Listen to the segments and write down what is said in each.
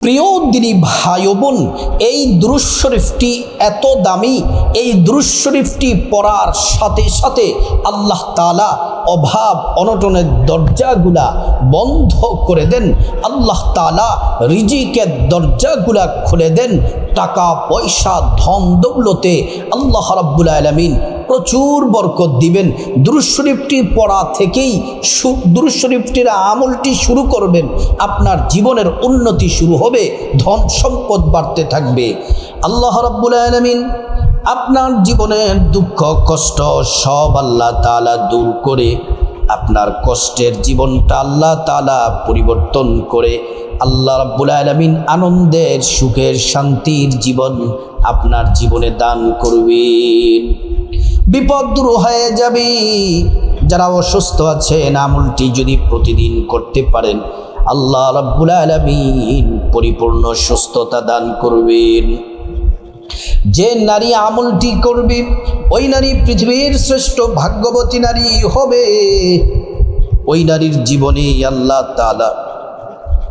প্রিয় দিনী ভাই বোন, এই দুরূদ শরীফটি এত দামি। এই দুরূদ শরীফটি পড়ার সাথে সাথে আল্লাহ তাআলা অভাব অনটনের দরজাগুলা বন্ধ করে দেন। আল্লাহ তাআলা রিজিকের দরজাগুলা খুলে দেন। টাকা পয়সা ধন দৌলতে আল্লাহ রাব্বুল আলামিন প্রচুর বরকত দিবেন। দুরূদ শরীফটি পড়া থেকেই দুরূদ শরীফটির আমলটি শুরু করবেন, আপনার জীবনের উন্নতি শুরু হবে, ধন সম্পদ বাড়তে থাকবে। আল্লাহ রাব্বুল আলামিন আপনার জীবনের দুঃখ কষ্ট সব আল্লাহ তাআলা দূর করে আপনার কষ্টের জীবনটা আল্লাহ তাআলা পরিবর্তন করে আল্লাহ রাব্বুল আলামিন আনন্দের সুখের শান্তির জীবন আপনার জীবনে দান করবেন। বিপদ দূর হয়ে যাবে। যারা অসুস্থ আছেন, আমলটি যদি প্রতিদিন করতে পারেন আল্লাহ রাব্বুল আলামিন পরিপূর্ণ সুস্থতা দান করবেন। যে নারী আমলটি করবে ওই নারী পৃথিবীর শ্রেষ্ঠ ভাগ্যবতী নারী হবে। ওই নারীর জীবনে আল্লাহ তাআলা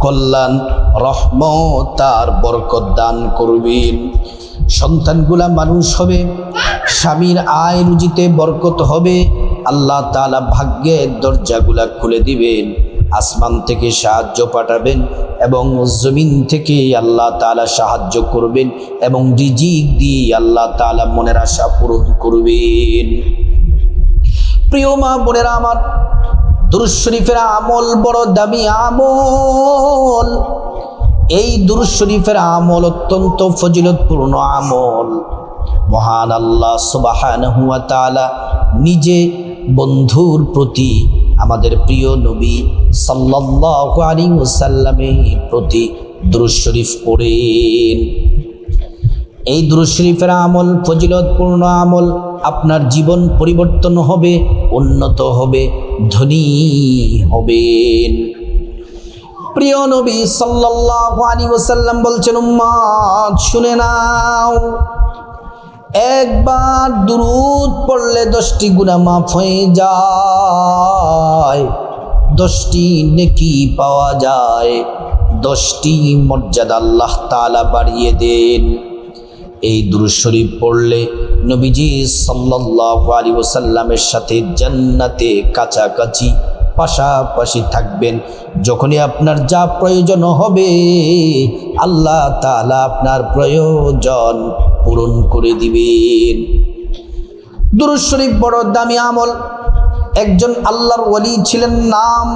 কল্যাণ রহমত আর বরকত দান করবেন। সন্তানগুলা মানুষ হবে, স্বামীর আয় রুজিতে বরকত হবে। আল্লাহ তাআলা ভাগ্যের দরজাগুলা খুলে দিবেন, আসমান থেকে সাহায্য পাঠাবেন এবং জমিন থেকে আল্লাহ তাআলা সাহায্য করবেন এবং রিজিক দিয়ে আল্লাহ তাআলা মনের আশা পূরণ করবেন। প্রিয় মা বোনেরা আমার, দুরূদ শরীফের আমল বড় দামি আমল। এই দুরূদ শরীফের আমল অত্যন্ত ফজিলতপূর্ণ আমল। মহান আল্লাহ সুবহানাহু ওয়া তাআলা নিজে বন্ধুর প্রতি আমাদের প্রিয় নবী সাল্লাল্লাহু আলাইহি ওয়াসাল্লামের প্রতি দুরূদ শরীফ পড়েন। এই দুরূদ শরীফের আমল ফজিলতপূর্ণ আমল। আপনার জীবন পরিবর্তন হবে, উন্নত হবে, ধনী হবেন। প্রিয় নবী সাল্লাল্লাহু আলাইহি ওয়াসাল্লাম বলছেন, উম্মত শুনে নাও, একবার দুরূদ পড়লে 10টি গুনাহ মাফ হয়ে যায়, 10টি নেকি পাওয়া যায়, 10টি মর্যাদা আল্লাহ তাআলা বাড়িয়ে দেন। এই দুরূদ শরীফ পড়লে নবীজি সাল্লাল্লাহু আলাইহি ওয়াসাল্লামের সাথে জান্নাতে কাছাকাছি পাশাপাশি থাকবেন। যখনই আপনার যা প্রয়োজন হবে আল্লাহ তাআলা আপনার প্রয়োজন পূরণ করে দিবেন। দুরূদ শরীফ বড় দামি আমল। একজন আল্লাহর ওলি ছিলেন, নাম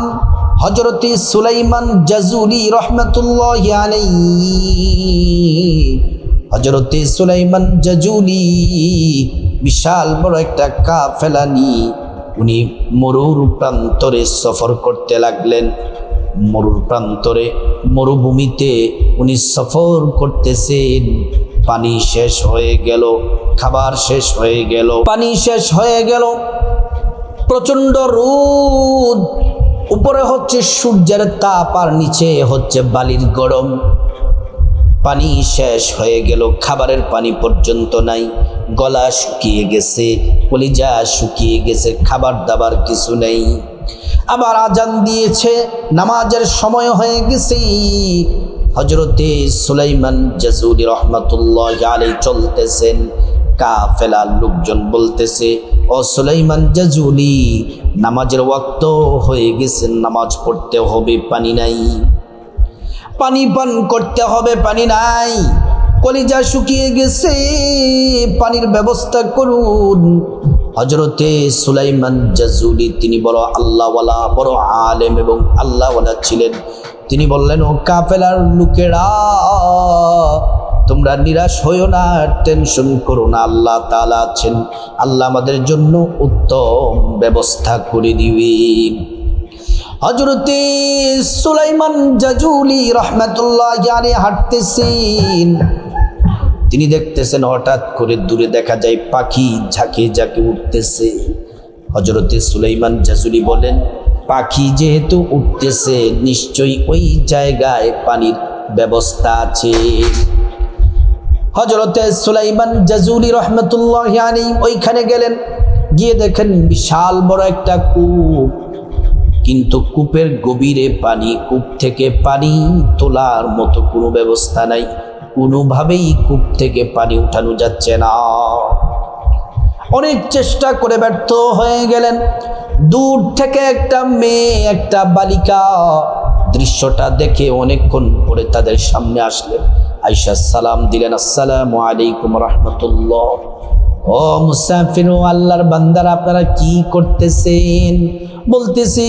হযরতে সুলাইমান জাজুলি রাহমাতুল্লাহি আলাইহি। হযরতে সুলাইমান জাজুলি বিশাল বড় একটা কাফেলা নিয়ে উনি মরুর প্রান্তরে সফর করতে লাগলেন। মরুর প্রান্তরে মরুভূমিতে উনি সফর করতেছেন। পানি শেষ হয়ে গেল, খাবার শেষ হয়ে গেল, পানি শেষ হয়ে গেল, প্রচণ্ড রোদ, উপরে হচ্ছে সূর্যের তাপ আর নিচে হচ্ছে বালির গরম। পানি শেষ হয়ে গেল, খাবারের পানি পর্যন্ত নাই, গলা শুকিয়ে গেছে, কলিজা শুকিয়ে গেছে, খাবার দাবার কিছু নেই। আবার আজান দিয়েছে, নামাজের সময় হয়ে গেছে। হযরতে সুলাইমান জাজুলি রাহমাতুল্লাহি আলাইহি চলতেছেন। কাফেলার লোকজন বলতেছে, ও সুলাইমান জাজুলি, নামাজের ওয়াক্ত হয়ে গেছে, নামাজ পড়তে হবে, পানি নাই, পানি পান করতে হবে, পানি নাই, কলিজা শুকিয়ে গেছে, পানির ব্যবস্থা করুন। হযরতে সুলাইমান জাজুলি তিনি বড় আল্লাহওয়ালা, বড় আলেম এবং আল্লাহওয়ালা ছিলেন। তিনি বললেন, ও কাফেলার লোকেরা, তোমরা নিরাশ হইও না, টেনশন করো না, আল্লাহ তাআলা আছেন, আল্লাহ আমাদের জন্য উত্তম ব্যবস্থা করে দিবেন। হযরতে সুলাইমান জাজুলি রাহমাতুল্লাহি আলাইহি হাঁটতেছেন। তিনি দেখতেছেন হঠাৎ করে দূরে দেখা যায় পাখি ঝাঁকে ঝাঁকে উঠতেছে। হযরতে সুলাইমান জাজুলি বলেন, পাখি যেহেতু উঠতেছে নিশ্চয়ই ওই জায়গায় পানির ব্যবস্থা আছে। হযরতে সুলাইমান জাজুলি রাহমাতুল্লাহি আলাইহি ওইখানে গেলেন, গিয়ে দেখেন বিশাল বড় একটা কূপ। কিন্তু কূপের গভীরে পানি, কূপ থেকে পানি তোলার মতো কোনো ব্যবস্থা নাই, কোনোভাবেই কূপ থেকে পানি উঠানো যাচ্ছে না। অনেক চেষ্টা করে ব্যর্থ হয়ে গেলেন। দূর থেকে একটা মেয়ে, একটা বালিকা দৃশ্যটা দেখে অনেকক্ষণ পরে তাদের সামনে আসলেন। আয়েশা সালাম দিলেন, আসসালামু আলাইকুম রাহমাতুল্লাহ। ও মুসাফির, ও আল্লাহর বান্দারা, আপনারা কি করতেছেন? বলতেছি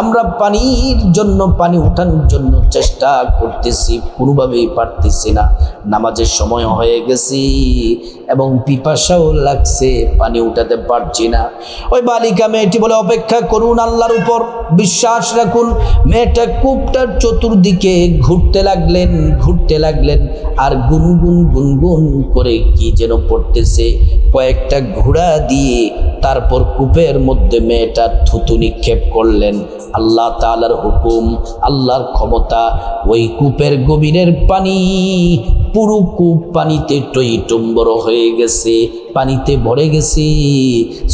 আমরা পানির জন্য, পানি উঠানোর জন্য চেষ্টা করতেছি, কোনোভাবেই পারতেছি না। নামাজের সময় হয়ে গেছি এবং পিপাসাও লাগছে, পানি উঠাতে পারছি না। ওই বালিকা মেয়েটি বলে, অপেক্ষা করুন, আল্লাহর উপর বিশ্বাস রাখুন। মেয়েটা কূপটার চতুর্দিকে ঘুরতে লাগলেন আর গুনগুন গুনগুন করে কি যেন পড়তেছে। কয়েকটা ঘোড়া দিয়ে তারপর কূপের মধ্যে মেয়েটা থুতু নিক্ষেপ করলেন। আল্লাহ তাআলার হুকুম, আল্লাহর ক্ষমতা, ওই কূপের গভীরের পানি, পুরো কূপ পানিতে টইটুম্বর হয়ে গেছে, পানিতে ভরে গেছে।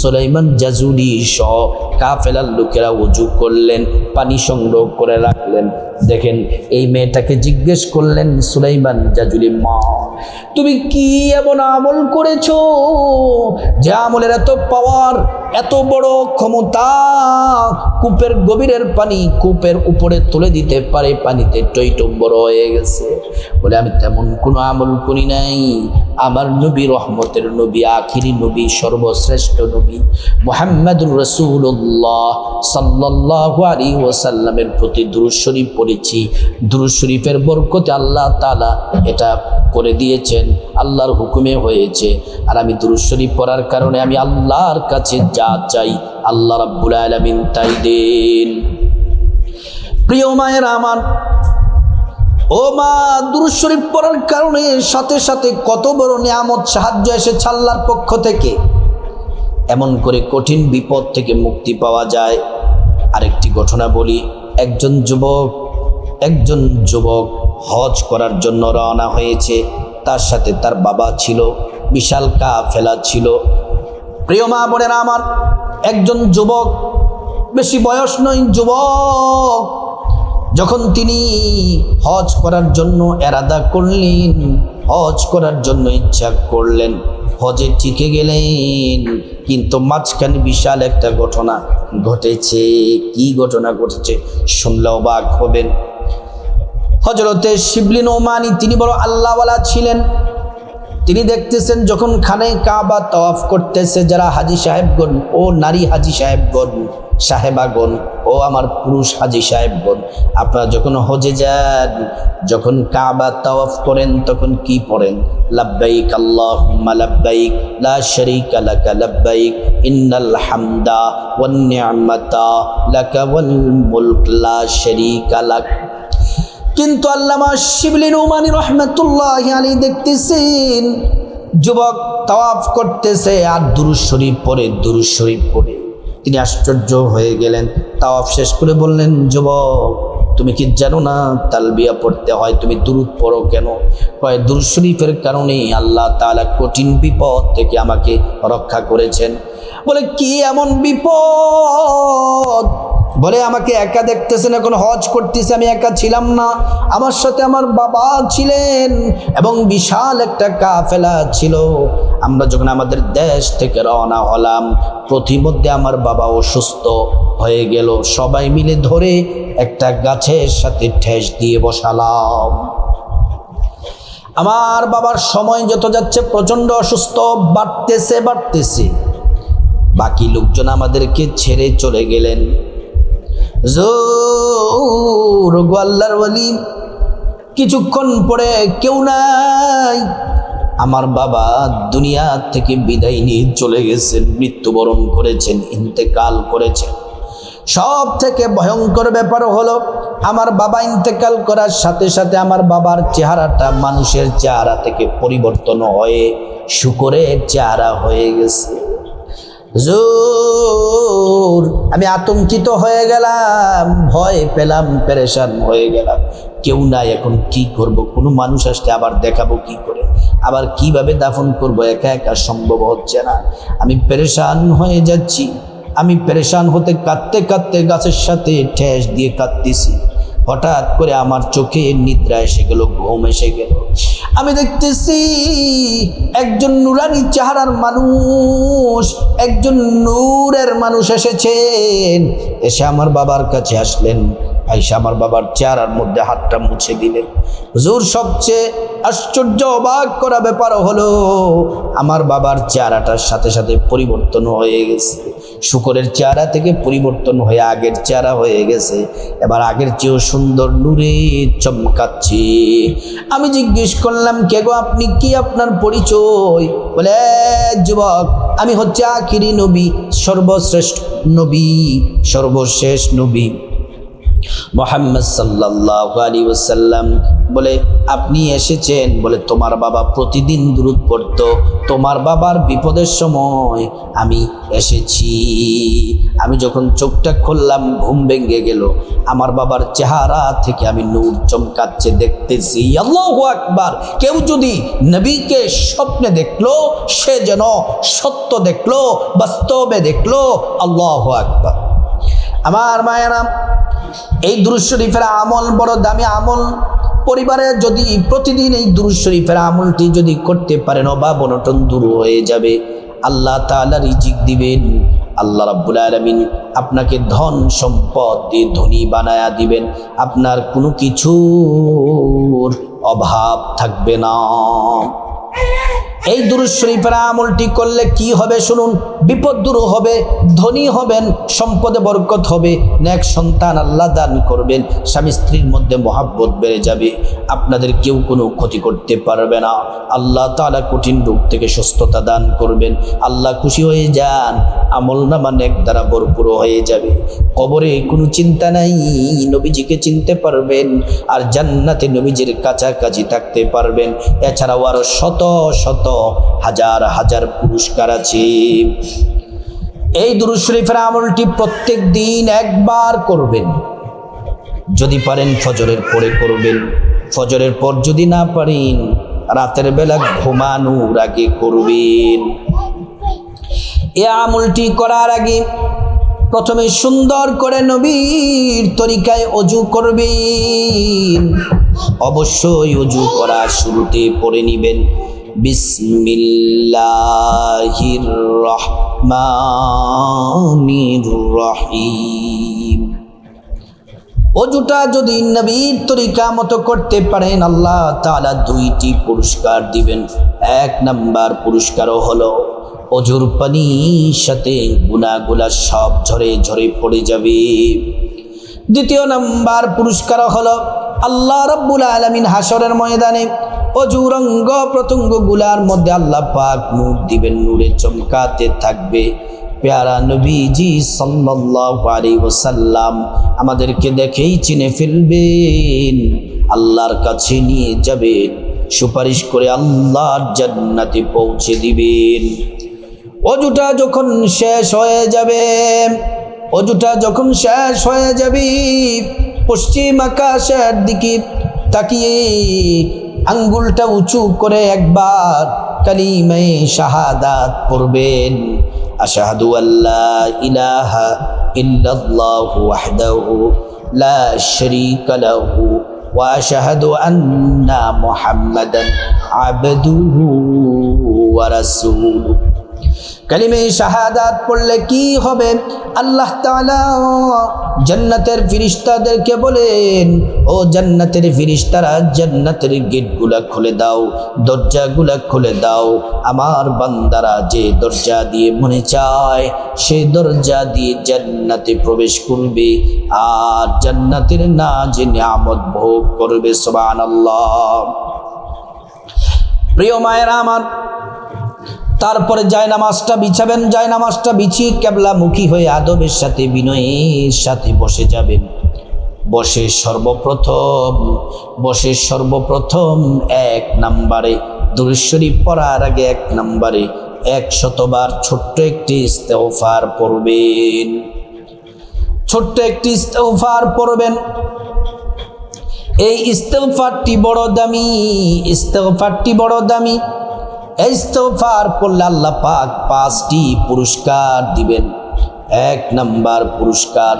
সুলাইমান জাজুলি সহ কাফেলার লোকেরা ওযু করলেন, পানি সংগ্রহ করে রাখলেন। দেখেন, এই মেয়েটাকে জিজ্ঞেস করলেন সুলাইমান জাজুলি, মা তুমি কি এমন আমল করেছো যে আমলের এত পাওয়ার, এত বড় ক্ষমতা, কূপের গভীরের পানি কূপের উপরে তুলে দিতে পারে, পানিতে টইটুম্বর হয়ে গেছে? বলে, আমি তেমন কোনো আমল করি নাই। আমার নবী, রহমতের নবী, আখিরি নবী, সর্বশ্রেষ্ঠ নবী মুহাম্মদুর রাসূলুল্লাহ সাল্লাল্লাহু আলাইহি ওয়াসাল্লামের প্রতি দুরূদ শরীফ পড়েছি। দুরূদ শরীফের বরকতে আল্লাহ তাআলা এটা করে দিয়েছেন, আল্লাহর হুকুমে হয়েছে। আর আমি দুরূদ শরীফ পড়ার কারণে আমি আল্লাহর কাছে যা চাই আল্লাহ রাব্বুল আলামিন তাই দেন। প্রিয় মায়ের আমার, ও মা, দুরূদ শরীফ পড়ার কারণে সাথে সাথে কত বড় নিয়ামত, সাহায্য এসেছে আল্লাহর পক্ষ থেকে। এমন করে কঠিন বিপদ থেকে মুক্তি পাওয়া যায়। আরেকটি ঘটনা বলি। একজন যুবক হজ করার জন্য রওনা হয়েছে। তার সাথে তার বাবা ছিল, বিশাল কাফেলা ছিল। প্রিয় মা বোনেরা আমার, একজন যুবক, বেশি বয়স নয়, যুবক, যখন তিনি হজ করার জন্য এরাদা করলেন, হজ করার জন্য ইচ্ছা করলেন, হজে টিকে গেলেন, কিন্তু মাঝখানে বিশাল একটা ঘটনা ঘটেছে। কি ঘটনা ঘটেছে শুনলে অবাক হবেন। হযরতে শিবলি নোমানি, তিনি বড় আল্লাহওয়ালা ছিলেন। তিনি দেখতেছেন যখন খানে কাবা তাওয়াফ করতেছে যারা হাজী সাহেবগণ ও নারী হাজী সাহেবাগণ ও আমার পুরুষ হাজী সাহেবগণ, আপনারা যখন হজে যান, যখন কাবা তাওয়াফ করেন, তখন কি পড়েন? লাব্বাইক আল্লাহুম্মা লাব্বাইক, লা শারীকা লাকা লাব্বাইক, ইন্নাল হামদা ওয়ান নি'মাতা লাকা ওয়াল মুলক লা শারীকা লাক। কিন্তু আল্লামা শিবলি নোমানি রহমাতুল্লাহি আলাইহি দেখতেছেন যুবক তাওয়াফ করতেছে আর দুরূদ শরীফ পড়ে তিনি আশ্চর্য হয়ে গেলেন। তাওয়াফ শেষ করে বললেন, যুবক, তুমি কি জানো না তালবিয়া পড়তে হয়? তুমি দুরূদ পড়ো কেন? কয়, দুরূদ শরীফের কারণে আল্লাহ তাআলা কঠিন বিপদ থেকে আমাকে রক্ষা করেছেন। বলে, কি এমন বিপদ? বলে, আমাকে একা দেখতেছেন, এখন হজ করতেছে, আমি একা ছিলাম না, আমার সাথে আমার বাবা ছিলেন এবং বিশাল একটা কাফেলা ছিল। আমরা যখন আমাদের দেশ থেকে রওনা হলাম, প্রতিমধ্যে আমার বাবা অসুস্থ হয়ে গেল, সবাই মিলে ধরে একটা গাছের সাথে ঠেস দিয়ে বসালাম। আমার বাবার সময় যত যাচ্ছে প্রচণ্ড অসুস্থ, বাড়তেছে। বাকি লোকজন আমাদেরকে ছেড়ে চলে গেলেন। আল্লাহর ওয়ালি, কিছুক্ষণ পরে কেউ নাই, আমার বাবা দুনিয়া থেকে বিদায় নিয়ে চলে গেছেন, মৃত্যুবরণ করেছেন, ইন্তেকাল করেছেন। সব থেকে ভয়ঙ্কর ব্যাপার হলো, আমার বাবা ইন্তেকাল করার সাথে সাথে আমার বাবার চেহারাটা মানুষের চেহারা থেকে পরিবর্তন হয়ে শূকরের চেহারা হয়ে গেছে। আমি আতঙ্কিত হয়ে গেলাম, ভয় পেলাম, পেরেশান হয়ে গেলাম। কেউ নাই, এখন কি করব? কোনো মানুষ আসলে আবার দেখাবো কি করে? আবার কিভাবে দাফন করব? একা একা সম্ভব হচ্ছে না। আমি পেরেশান হয়ে যাচ্ছি। আমি পেরেশান হতে কাঁদতে কাঁদতে গাছের সাথে ঠেস দিয়ে কাঁদতেছি। হঠাৎ করে আমার চোখে নিদ্রা এসে গেল, ঘুম এসে গেল। আমি দেখতেছি একজন নুরানি চেহারার মানুষ, একজন নূরের মানুষ এসেছেন। এসে আমার বাবার কাছে আসলেন, আইসা আমার বাবার চেহারার মধ্যে হাতটা মুছে দিলেন। হুজুর, সবচেয়ে আশ্চর্য অবাক করা ব্যাপার হলো আমার বাবার চেহারাটার সাথে সাথে পরিবর্তন হয়ে গেছে। শুকরের চেহারা থেকে পরিবর্তন হয়ে আগের চেহারা হয়ে গেছে। এবার আগের চেয়েও সুন্দর নূরে চমকাচ্ছে। আমি জিজ্ঞেস করলাম, কে গো আপনি, কি আপনার পরিচয়? বলে, যুবক, আমি হচ্ছে আখিরি নবী, সর্বশ্রেষ্ঠ নবী, সর্বশেষ নবী মুহাম্মদ সাল্লাল্লাহু আলাইহি ওয়াসাল্লাম। বলে, আপনি এসেছেন? বলে, তোমার বাবা প্রতিদিন দুরূদ পড়তো, তোমার বাবার বিপদের সময় আমি এসেছি। আমি যখন চোখটা খুললাম, ঘুম ভেঙে গেল। আমার বাবার চেহারা থেকে আমি নূর চমকাচ্ছে দেখতেছি। আল্লাহু আকবার! কেউ যদি নবীকে স্বপ্নে দেখলো, সে যেন সত্য দেখলো, বাস্তবে দেখলো। আল্লাহু আকবার! আমার মায়েরা, এই দুরূদ শরীফের আমল বড় দামি আমল। পরিবারে যদি প্রতিদিন এই দুরূদ শরীফের আমলটি যদি করতে পারেন, অভাব অনটন দূর হয়ে যাবে। আল্লাহ তাআলা রিজিক দিবেন। আল্লাহ রাব্বুল আলামিন আপনাকে ধন সম্পদ দিয়ে ধনী বানায়া দিবেন। আপনার কোনো কিছুর অভাব থাকবে না। এই দুরূদ শরীফের আমলটি করলে কি হবে শুনুন। বিপদ দূর হবে, ধনী হবেন, সম্পদে বরকত হবে, নেক সন্তান আল্লাহ দান করবেন, স্বামী স্ত্রীর মধ্যে মহাব্বত বেড়ে যাবে, আপনাদের কেউ কোনো ক্ষতি করতে পারবে না। আল্লাহ তাআলা কঠিন রোগ থেকে সুস্থতা দান করবেন। আল্লাহ খুশি হয়ে যান, আমলনামা নেক দ্বারা ভরপুর হয়ে যাবে। কবরে কোনো চিন্তা নাই, নবীজিকে চিনতে পারবেন, আর জান্নাতে নবীজির কাছাকাছি থাকতে পারবেন। এছাড়াও আরো শত শত হাজার হাজার পুরস্কার আছে। এই দুরূদ শরীফের আমলটি প্রত্যেক দিন একবার করবেন। যদি পারেন ফজরের পরে করবেন, ফজরের পর যদি না পারেন রাতের বেলা ঘুমানোর আগে করবেন। এই আমলটি করার আগে প্রথমে সুন্দর করে নবীর তরিকায় ওযু করবেন। অবশ্যই ওযু করার শুরুতে পড়ে নেবেন বিসমিল্লাহির রহমানির রহিম। ওযুটা যদি নবীর তরিকা মতো করতে পারেন, আল্লাহ তাআলা দুইটি পুরস্কার দিবেন। এক নাম্বার পুরস্কার হলো ওযুর পানির সাথে গুনাহগুলা সব ঝরে ঝরে পড়ে যাবে। দ্বিতীয় নাম্বার পুরস্কার হলো আল্লাহ রাব্বুল আলামিন হাসরের ময়দানে ওযুর অঙ্গ প্রত্যঙ্গগুলার মধ্যে আল্লাহ পাক নূর দিবেন, নূরে চমকাতে থাকবে। প্যারা নবীজি সাল্লাল্লাহু আলাইহি ওয়াসাল্লাম আমাদেরকে দেখেই চিনে ফেলবেন, আল্লাহর কাছে নিয়ে যাবেন, সুপারিশ করে আল্লাহর জান্নাতে পৌঁছে দিবেন। ওযুটা যখন শেষ হয়ে যাবে, ওযুটা যখন শেষ হয়ে যাবে, পশ্চিম আকাশের দিকে তাকিয়ে আঙ্গুলটা উঁচু করে একবার কালিমায়ে শাহাদাত পড়বেন। আশহাদু আল্লা ইলাহা ইল্লাল্লাহু ওয়াহদাহু লা শারীকা লাহু ওয়া আশহাদু আন্না মুহাম্মাদান আবদুহু ওয়া রাসূলুহু। কালিমায়ে শাহাদাত পড়লে কি হবে? আল্লাহ তাআলা জান্নাতের ফেরেশতাদেরকে বলেন, ও জান্নাতের ফেরেশতারা, জান্নাতের গেটগুলা খুলে দাও, দরজাগুলা খুলে দাও। আমার বান্দারা যে দরজা দিয়ে মনে চায় সেই দরজা দিয়ে জান্নাতে প্রবেশ করবে আর জান্নাতের নাজ নিয়ামত ভোগ করবে। সুবহানাল্লাহ। প্রিয় মায়েরা আমার, তারপরে জায়নামাজটা বিছাবেন। জায়নামাজটা বিছিয়ে কিবলামুখী হয়ে আদবের সাথে বিনয়ের সাথে বসে যাবেন। বসে সর্বপ্রথম এক নম্বরে দুরূদ শরীফ পড়ার আগে এক নম্বরে 100 বার ছোট্ট একটি ইস্তেগফার পড়বেন। ছোট্ট একটি ইস্তেগফার পড়বেন। এই ইস্তেগফারটি বড় দামি, ইস্তেগফারটি বড় দামি। এই ইস্তেগফার পড়লে আল্লাহ পাক 5টি পুরস্কার দিবেন। এক নাম্বার পুরস্কার,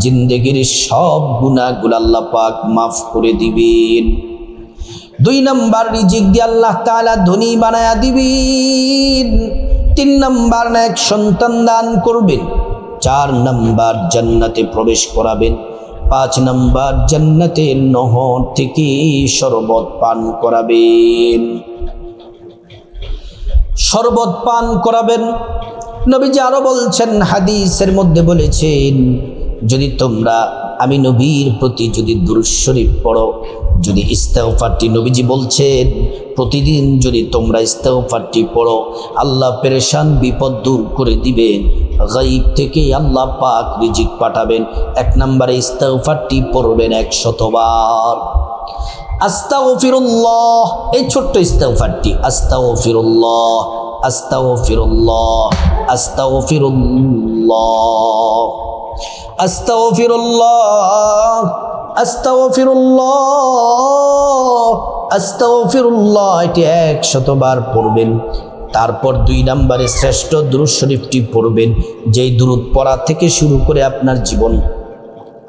জিন্দেগির সব গুনাহগুলো আল্লাহ পাক মাফ করে দিবেন। 2 নাম্বার, রিজিক দিয়ে আল্লাহ তাআলা ধনী বানায়া দিবেন। 3 নাম্বার, নেক সন্তান দান করবেন। 4 নাম্বার, জান্নাতে প্রবেশ করাবেন। 5 নাম্বার, জান্নাতের নহর থেকে শরবত পান করাবেন। শরবত পান করাবেন। নবীজি আরো বলছেন, হাদিসের মধ্যে বলেছেন, যদি তোমরা আমি নবীর প্রতি যদি দুরূদ শরীফ পড়ো, যদি ইস্তেগফারটি, নবীজি বলছেন প্রতিদিন যদি তোমরা ইস্তেগফারটি পড়ো, আল্লাহ পেরেশান বিপদ দূর করে দিবেন। গায়ব থেকে আল্লাহ পাক রিজিক পাঠাবেন। 1 নম্বরে ইস্তেগফারটি পড়বেন 100 বার। আস্তাগফিরুল্লাহ, এই ছোট্ট ইস্তেগফারটি, আস্তাগফিরুল্লাহ, আস্তাগফিরুল্লাহ, আস্তাগফিরুল্লাহ, আস্তাগফিরুল্লাহ, আস্তাগফিরুল্লাহ, আস্তাগফিরুল্লাহ, এটি 100 বার পড়বেন। তারপর 2 নম্বরে শ্রেষ্ঠ দুরূদ শরীফটি পড়বেন, যেই দুরূদ পড়া থেকে শুরু করে আপনার জীবন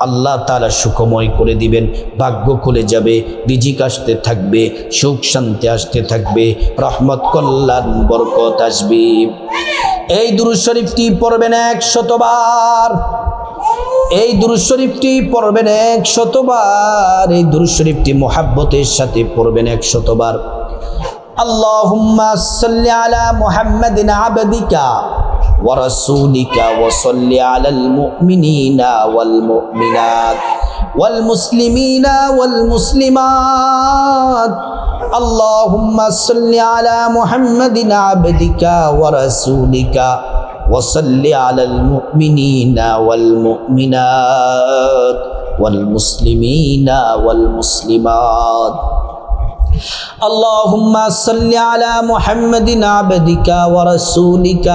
আল্লাহ তাআলা সুখময় করে দিবেন। ভাগ্য খুলে যাবে, রিজিক আসতে থাকবে, সুখ শান্তি আসতে থাকবে, রহমত কল্যাণ বরকত আসবে। এই দুরূদ শরীফটি পড়বেন 100 বার। এই দুরূদ শরীফটি পড়বেন 100 বার। এই দুরূদ শরীফটি মুহাব্বতের সাথে পড়বেন 100 বার। আল্লাহুম্মা সাল্লি আলা মুহাম্মাদিন আবদিকা ওয়া রাসূলিকা ওয়া সাল্লি আলাল মুমিনিনা ওয়াল মুমিনাত ওয়াল মুসলিমিনা ওয়াল মুসলিমাত। আল্লাহুম্মা সাল্লি আলা মুহাম্মাদিন আবদিকা ওয়া রাসূলিকা ওয়া সাল্লি আলাল মুমিনিনা ওয়াল মুমিনাত ওয়াল মুসলিমিনা ওয়াল মুসলিমাত। اللهم صل على محمد عبدك ورسولك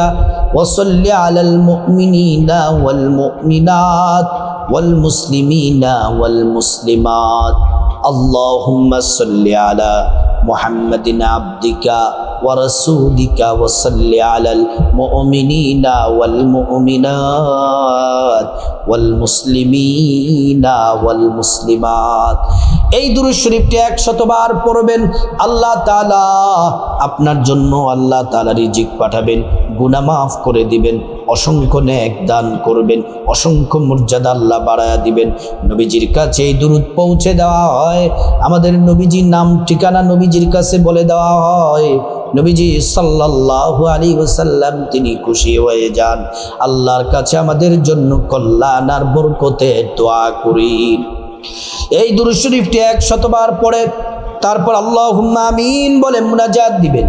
وصل على المؤمنين والمؤمنات والمسلمين والمسلمات. اللهم صل على محمد عبدك ورسولك وصل على المؤمنين والمؤمنات والمسلمين والمسلمات. এই দুরূদ শরীফটি 100 বার পড়বেন। আল্লাহ তাআলা আপনার জন্য আল্লাহ তাআলা রিজিক পাঠাবেন, গুনাহ মাফ করে দিবেন, অসংখ্য নেক দান করবেন, অসংখ্য মর্যাদা আল্লাহ বাড়ায়া দিবেন। নবীজির কাছে এই দুরূদ পৌঁছে দেওয়া হয়, আমাদের নবীজির নাম ঠিকানা নবীজির কাছে বলে দেওয়া হয়। নবীজি সাল্লাল্লাহু আলাইহি ওয়াসাল্লাম তিনি খুশি হয়ে যান। আল্লাহর কাছে আমাদের জন্য কল্যাণ আর বরকতের দোয়া করি। এই দুরূদ শরীফটি 100 বার পড়ে তারপর আল্লাহুম্মা আমিন বলে মুনাজাত দিবেন।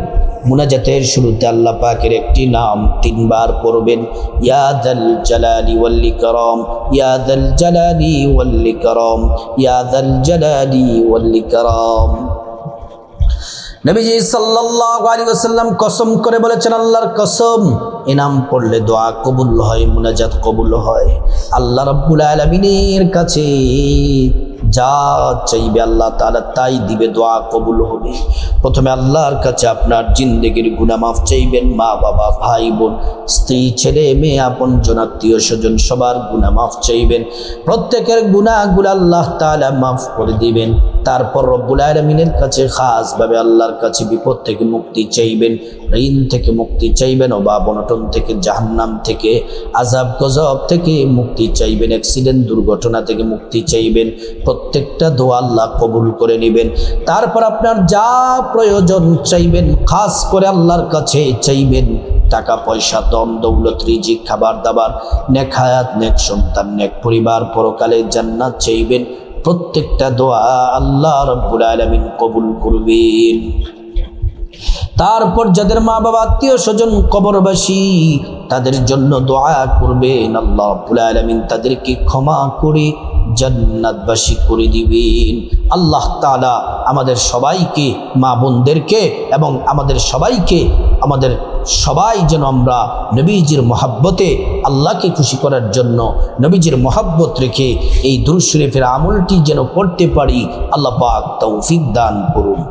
মুনাজাতের শুরুতে আল্লাহ পাকের একটি নাম 3 বার পড়বেন, ইয়া যাল জালালি ওয়াল ইকরাম, ইয়া যাল জালালি ওয়াল ইকরাম, ইয়া যাল জালালি ওয়াল ইকরাম। নবীজি সাল্লাল্লাহু আলাইহি ওয়াসাল্লাম কসম করে বলেছেন, আল্লাহর কসম, এই নাম পড়লে দোয়া কবুল হয়, মুনাজাত কবুল হয়। আল্লাহ রাব্বুল আলামিনের কাছে যা চাইবে আল্লাহ তাআলা তাই দিবে, দোয়া কবুল হবে। প্রথমে আল্লাহর কাছে আপনার জিন্দেগির গুনাহ মাফ চাইবেন, মা বাবা ভাই বোন স্ত্রী ছেলে মেয়ে আপনজন আত্মীয় স্বজন সবার গুনাহ মাফ চাইবেন। প্রত্যেকের গুনাহগুলো আল্লাহ তাআলা মাফ করে দিবেন। তারপর রব্বুল আলামিনের কাছে খাসভাবে আল্লাহর কাছে বিপদ থেকে মুক্তি চাইবেন, ঋণ থেকে মুক্তি চাইবেন, অভাব অনটন থেকে, জাহান্নাম থেকে, আযাব গজব থেকে মুক্তি চাইবেন, অ্যাক্সিডেন্ট দুর্ঘটনা থেকে মুক্তি চাইবেন। প্রত্যেকটা দোয়া আল্লাহ কবুল করে নেবেন। তারপর আপনার যা প্রয়োজন চাইবেন, খাস করে আল্লাহর কাছে চাইবেন। টাকা পয়সা, ধন দৌলত, রিজিক, খাবার দাবার, নেক হায়াত, নেক সন্তান, নেক পরিবার, পরকালে জান্নাত চাইবেন। প্রত্যেকটা দোয়া আল্লাহ রাব্বুল আলামিন কবুল করবেন। তারপর যাদের মা বাবা আত্মীয় স্বজন কবরবাসী তাদের জন্য দোয়া করবেন, আল্লাহ রাব্বুল আলামিন তাদেরকে ক্ষমা করে জান্নাতবাসী করে দিবেন। আল্লাহ তাআলা আমাদের সবাইকে, মা বোনদেরকে এবং আমাদের সবাইকে, আমাদের সবাই যেন আমরা নবীজির মহব্বতে আল্লাহকে খুশি করার জন্য নবীজির মহব্বত রেখে এই দুরূদ শরীফের আমলটি যেন পড়তে পারি, আল্লাহ পাক তৌফিক দান করুন।